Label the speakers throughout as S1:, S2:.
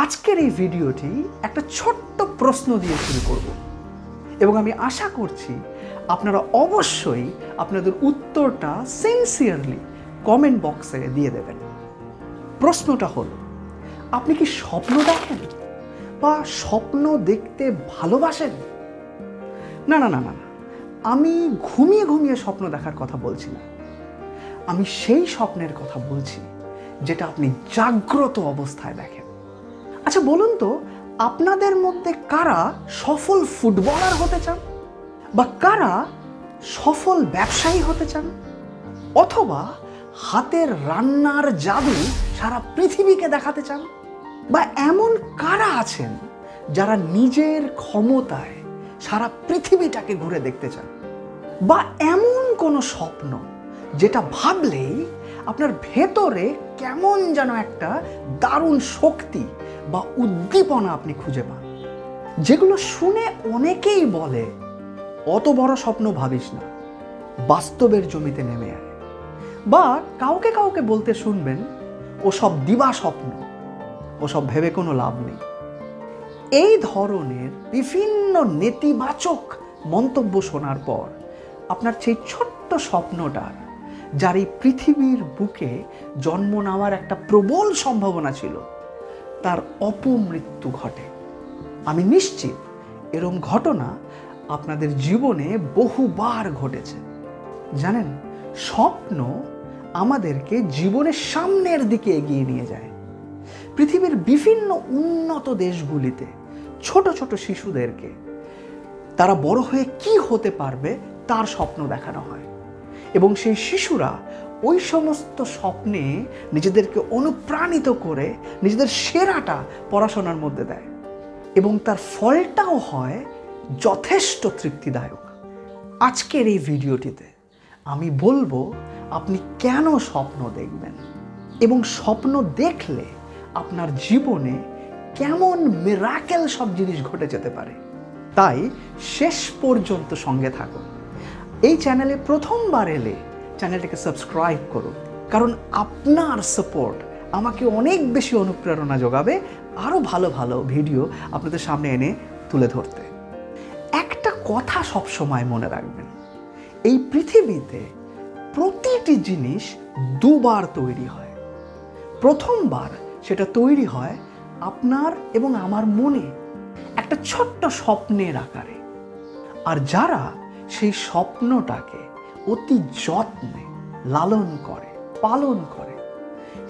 S1: আজকের এই ভিডিওটি একটা ছোট্ট প্রশ্ন দিয়ে শুরু করব এবং আমি আশা করছি আপনারা অবশ্যই আপনাদের উত্তরটা সিনসিয়ারলি কমেন্ট বক্সে দিয়ে দেবেন। প্রশ্নটা হলো, আপনি কি স্বপ্ন দেখেন বা স্বপ্ন দেখতে ভালোবাসেন? না না না না আমি ঘুমিয়ে ঘুমিয়ে স্বপ্ন দেখার কথা বলছি না। আমি সেই স্বপ্নের কথা বলছি যেটা আপনি জাগ্রত অবস্থায় দেখেন। আচ্ছা বলুন তো, আপনাদের মধ্যে কারা সফল ফুটবলার হতে চান, বা কারা সফল ব্যবসায়ী হতে চান, অথবা হাতের রান্নার জাদু সারা পৃথিবীকে দেখাতে চান, বা এমন কারা আছেন যারা নিজের ক্ষমতায় সারা পৃথিবীটাকে ঘুরে দেখতে চান, বা এমন কোনো স্বপ্ন যেটা ভাবলেই আপনার ভেতরে কেমন যেন একটা দারুণ শক্তি বা উদ্দীপনা আপনি খুঁজে পান, যেগুলো শুনে অনেকেই বলে অত বড় স্বপ্ন ভাবিস না, বাস্তবের জমিতে নেমে আয়, বা কাউকে কাউকে বলতে শুনবেন ওসব দিবা স্বপ্ন, ওসব ভেবে কোনো লাভ নেই। এই ধরনের বিভিন্ন নেতিবাচক মন্তব্য শোনার পর আপনার সেই ছোট্ট স্বপ্নটার, যার এই পৃথিবীর বুকে জন্ম নেওয়ার একটা প্রবল সম্ভাবনা ছিল, তার অপমৃত্যু ঘটে। আমি নিশ্চিত এরকম ঘটনা আপনাদের জীবনে বহুবার ঘটেছে। জানেন, স্বপ্ন আমাদেরকে জীবনের সামনের দিকে এগিয়ে নিয়ে যায়। পৃথিবীর বিভিন্ন উন্নত দেশগুলিতে ছোট ছোট শিশুদেরকে তারা বড় হয়ে কি হতে পারবে তার স্বপ্ন দেখানো হয়, এবং সেই শিশুরা ওই সমস্ত স্বপ্নে নিজেদেরকে অনুপ্রাণিত করে নিজেদের সেরাটা পড়াশোনার মধ্যে দেয়, এবং তার ফলটাও হয় যথেষ্ট তৃপ্তিদায়ক। আজকের এই ভিডিওটিতে আমি বলবো আপনি কেন স্বপ্ন দেখবেন, এবং স্বপ্ন দেখলে আপনার জীবনে কেমন মিরাকেল সব জিনিস ঘটে যেতে পারে। তাই শেষ পর্যন্ত সঙ্গে থাকুন। এই চ্যানেলে প্রথমবার এলে চ্যানেলটাকে সাবস্ক্রাইব করুন, কারণ আপনার সাপোর্ট আমাকে অনেক বেশি অনুপ্রেরণা যোগাবে আরও ভালো ভালো ভিডিও আপনাদের সামনে এনে তুলে ধরতে। একটা কথা সবসময় মনে রাখবেন, এই পৃথিবীতে প্রতিটি জিনিস দুবার তৈরি হয়। প্রথমবার সেটা তৈরি হয় আপনার এবং আমার মনে একটা ছোট্ট স্বপ্নের আকারে, আর যারা সেই স্বপ্নটাকে অতি যত্নে লালন করে, পালন করে,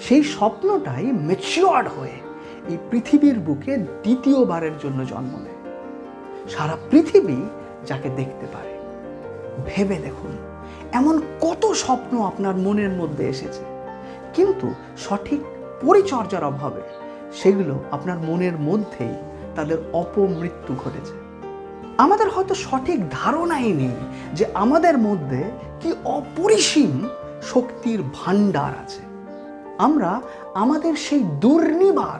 S1: সেই স্বপ্নটাই ম্যাচিওর্ড হয়ে এই পৃথিবীর বুকে দ্বিতীয়বারের জন্য জন্ম নেয়। সারা পৃথিবী যাকে দেখতে পারে। ভেবে দেখুন, এমন কত স্বপ্ন আপনার মনের মধ্যে এসেছে, কিন্তু সঠিক পরিচর্যার অভাবে সেগুলো আপনার মনের মধ্যেই তাদের অপমৃত্যু ঘটেছে। আমাদের হয়তো সঠিক ধারণাই নেই যে আমাদের মধ্যে কি অপরিসীম শক্তির ভাণ্ডার আছে। আমরা আমাদের সেই দুর্নিবার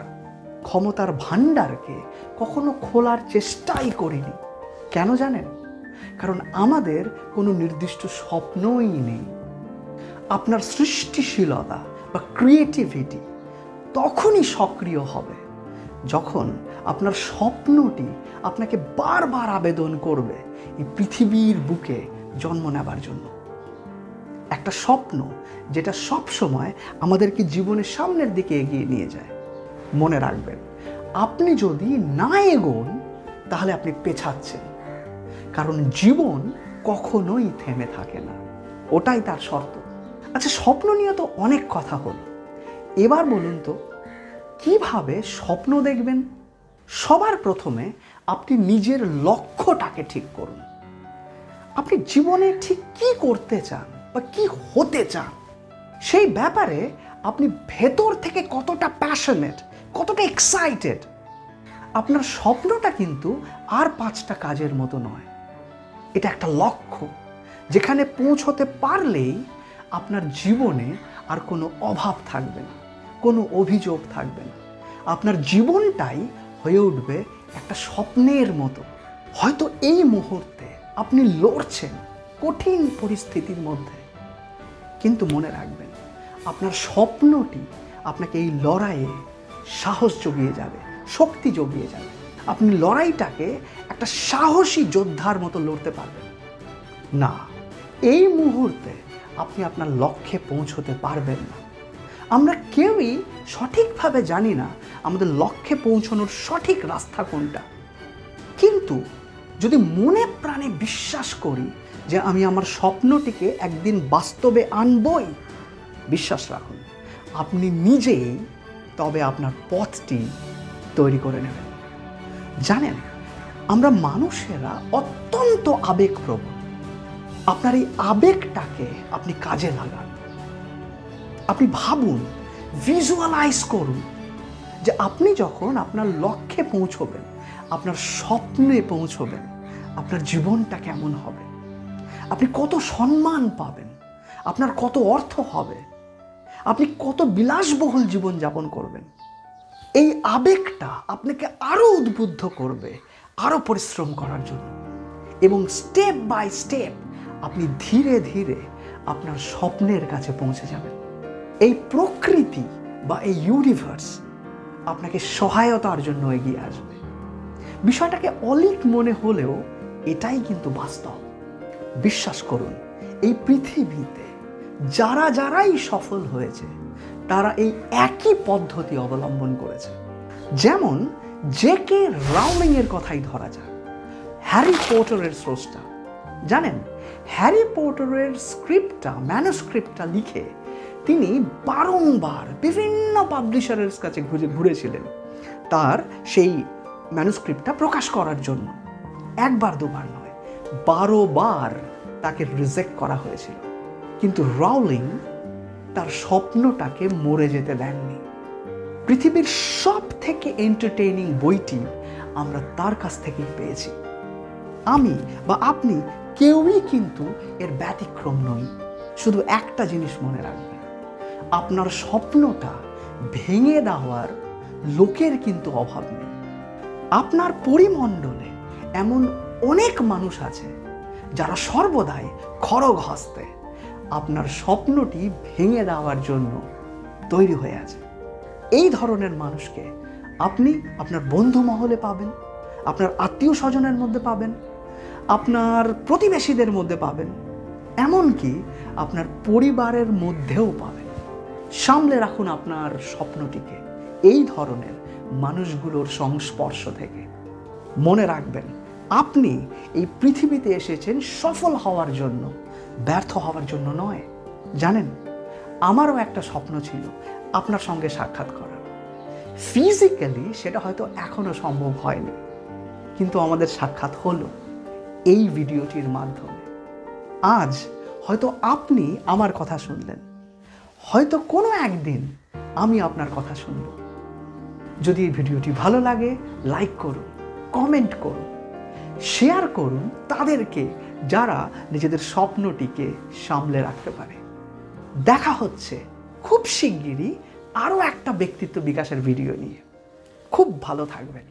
S1: ক্ষমতার ভাণ্ডারকে কখনো খোলার চেষ্টাই করিনি। কেন জানেন? কারণ আমাদের কোনো নির্দিষ্ট স্বপ্নই নেই। আপনার সৃষ্টিশীলতা বা ক্রিয়েটিভিটি তখনই সক্রিয় হবে যখন আপনার স্বপ্নটি আপনাকে বারবার আবেদন করবে এই পৃথিবীর বুকে জন্ম নেবার জন্য। একটা স্বপ্ন যেটা সব সময় আমাদেরকে জীবনের সামনের দিকে এগিয়ে নিয়ে যায়। মনে রাখবেন, আপনি যদি না এগোন তাহলে আপনি পেছাচ্ছেন, কারণ জীবন কখনোই থেমে থাকে না, ওটাই তার শর্ত। আচ্ছা, স্বপ্ন নিয়ে তো অনেক কথা হলো, এবার বলুন তো কিভাবে স্বপ্ন দেখবেন? সবার প্রথমে আপনি নিজের লক্ষ্যটাকে ঠিক করুন। আপনি জীবনে ঠিক কি করতে চান বা কি হতে চান, সেই ব্যাপারে আপনি ভেতর থেকে কতটা প্যাশনেট, কতটা এক্সাইটেড। আপনার স্বপ্নটা কিন্তু আর 5টা কাজের মতো নয়, এটা একটা লক্ষ্য যেখানে পৌঁছতে পারলেই আপনার জীবনে আর কোনো অভাব থাকবে না, কোনো অভিযোগ থাকবে না। আপনার জীবনটাই হয়ে উঠবে একটা স্বপ্নের মতো। হয়তো এই মুহূর্তে আপনি লড়ছেন কঠিন পরিস্থিতির মধ্যে, কিন্তু মনে রাখবেন আপনার স্বপ্নটি আপনাকে এই লড়াইয়ে সাহস জুগিয়ে যাবে, শক্তি জুগিয়ে যাবে। আপনি লড়াইটাকে একটা সাহসী যোদ্ধার মতো লড়তে পারবেন। না, এই মুহূর্তে আপনি আপনার লক্ষ্যে পৌঁছতে পারবেন না। আমরা কেউই সঠিকভাবে জানি না আমাদের লক্ষ্যে পৌঁছানোর সঠিক রাস্তা কোনটা। কিন্তু যদি মনে প্রাণে বিশ্বাস করি যে আমি আমার স্বপ্নটিকে একদিন বাস্তবে আনবই, বিশ্বাস রাখুন আপনি নিজেই তবে আপনার পথটি তৈরি করে নেবেন। জানেন, আমরা মানুষেরা অত্যন্ত আবেগপ্রবণ। আপনার এই আবেগটাকে আপনি কাজে লাগান। আপনি ভাবুন, ভিজুয়ালাইজ করুন যে আপনি যখন আপনার লক্ষ্যে পৌঁছবেন, আপনার স্বপ্নে পৌঁছবেন, আপনার জীবনটা কেমন হবে, আপনি কত সম্মান পাবেন, আপনার কত অর্থ হবে, আপনি কত বিলাসবহুল জীবনযাপন করবেন। এই আবেগটা আপনাকে আরও উদ্বুদ্ধ করবে আরও পরিশ্রম করার জন্য, এবং স্টেপ বাই স্টেপ আপনি ধীরে ধীরে আপনার স্বপ্নের কাছে পৌঁছে যাবেন। এই প্রকৃতি বা এই ইউনিভার্স আপনাকে সহায়তার জন্য এগিয়ে আসবে। বিষয়টাকে অলীক মনে হলেও এটাই কিন্তু বাস্তব। বিশ্বাস করুন, এই পৃথিবীতে যারাই সফল হয়েছে তারা এই একই পদ্ধতি অবলম্বন করেছে। যেমন জেকে রাউলিং এর কথাই ধরা যাক, হ্যারি পটারের স্রষ্টা। জানেন, হ্যারি পটারের ম্যানুস্ক্রিপ্টটা লিখে তিনি বারংবার বিভিন্ন পাবলিশারের কাছে ঘুরেছিলেন তার সেই ম্যানুস্ক্রিপ্টটা প্রকাশ করার জন্য। একবার দুবার নয়, 12 বার তাকে রিজেক্ট করা হয়েছিল। কিন্তু রাউলিং তার স্বপ্নটাকে মরে যেতে দেননি। পৃথিবীর সব থেকে এন্টারটেইনিং বইটি আমরা তার কাছ থেকেই পেয়েছি। আমি বা আপনি কেউই কিন্তু এর ব্যতিক্রম নই। শুধু একটা জিনিস মনে রাখবেন, আপনার স্বপ্নটা ভেঙে দেওয়ার লোকের কিন্তু অভাব নেই। আপনার পরিমণ্ডলে এমন অনেক মানুষ আছে যারা সর্বদাই খড়গ হস্তে আপনার স্বপ্নটি ভেঙে দেওয়ার জন্য তৈরি হয়ে আছে। এই ধরনের মানুষকে আপনি আপনার বন্ধু মহলে পাবেন, আপনার আত্মীয় স্বজনের মধ্যে পাবেন, আপনার প্রতিবেশীদের মধ্যে পাবেন, এমনকি আপনার পরিবারের মধ্যেও পাবেন। সামলে রাখুন আপনার স্বপ্নটিকে এই ধরনের মানুষগুলোর সংস্পর্শ থেকে। মনে রাখবেন, আপনি এই পৃথিবীতে এসেছেন সফল হওয়ার জন্য, ব্যর্থ হওয়ার জন্য নয়। জানেন, আমারও একটা স্বপ্ন ছিল আপনার সঙ্গে সাক্ষাৎ করার। ফিজিক্যালি সেটা হয়তো এখনো সম্ভব হয়নি, কিন্তু আমাদের সাক্ষাৎ হলো এই ভিডিওটির মাধ্যমে। আজ হয়তো আপনি আমার কথা শুনলেন, হয়তো কোনো একদিন আমি আপনার কথা শুনব। যদি এই ভিডিওটি ভালো লাগে, লাইক করুন, কমেন্ট করুন, শেয়ার করুন তাদেরকে যারা নিজেদের স্বপ্নটিকে সামলে রাখতে পারে। দেখা হচ্ছে খুব শিগগিরই আরও একটা ব্যক্তিত্ব বিকাশের ভিডিও নিয়ে। খুব ভালো থাকবেন।